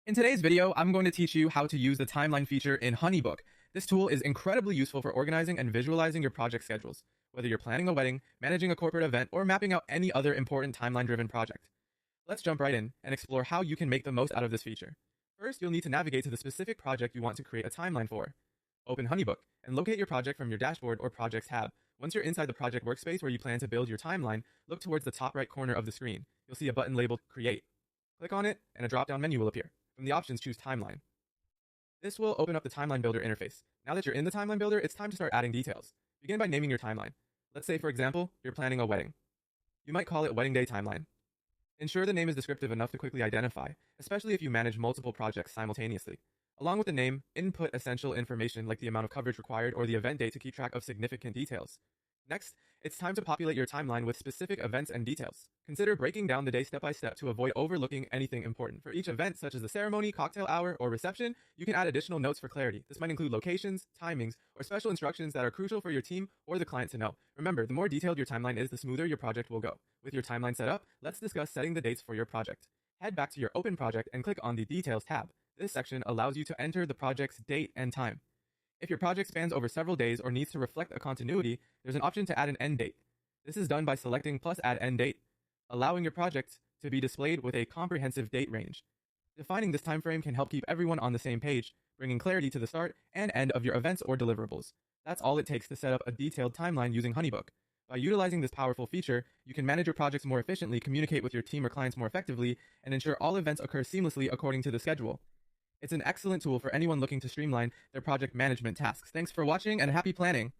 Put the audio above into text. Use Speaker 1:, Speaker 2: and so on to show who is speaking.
Speaker 1: In today's video, I'm going to teach you how to use the timeline feature in HoneyBook. This tool is incredibly useful for organizing and visualizing your project schedules, whether you're planning a wedding, managing a corporate event, or mapping out any other important timeline-driven project. Let's jump right in and explore how you can make the most out of this feature. First, you'll need to navigate to the specific project you want to create a timeline for. Open HoneyBook and locate your project from your dashboard or Projects tab. Once you're inside the project workspace where you plan to build your timeline, look towards the top right corner of the screen. You'll see a button labeled Create. Click on it, and a drop-down menu will appear. From the options, choose Timeline. This will open up the Timeline Builder interface. Now that you're in the Timeline Builder, it's time to start adding details. Begin by naming your timeline. Let's say, for example, you're planning a wedding. You might call it Wedding Day Timeline. Ensure the name is descriptive enough to quickly identify, especially if you manage multiple projects simultaneously. Along with the name, input essential information like the amount of coverage required or the event date to keep track of significant details. Next, it's time to populate your timeline with specific events and details. Consider breaking down the day step by step to avoid overlooking anything important. For each event, such as the ceremony, cocktail hour, or reception, you can add additional notes for clarity. This might include locations, timings, or special instructions that are crucial for your team or the client to know. Remember, the more detailed your timeline is, the smoother your project will go. With your timeline set up, let's discuss setting the dates for your project. Head back to your Open Project and click on the Details tab. This section allows you to enter the project's date and time. If your project spans over several days or needs to reflect a continuity, there's an option to add an end date. This is done by selecting plus add end date, allowing your project to be displayed with a comprehensive date range. Defining this time frame can help keep everyone on the same page, bringing clarity to the start and end of your events or deliverables. That's all it takes to set up a detailed timeline using HoneyBook. By utilizing this powerful feature, you can manage your projects more efficiently, communicate with your team or clients more effectively, and ensure all events occur seamlessly according to the schedule. It's an excellent tool for anyone looking to streamline their project management tasks. Thanks for watching and happy planning!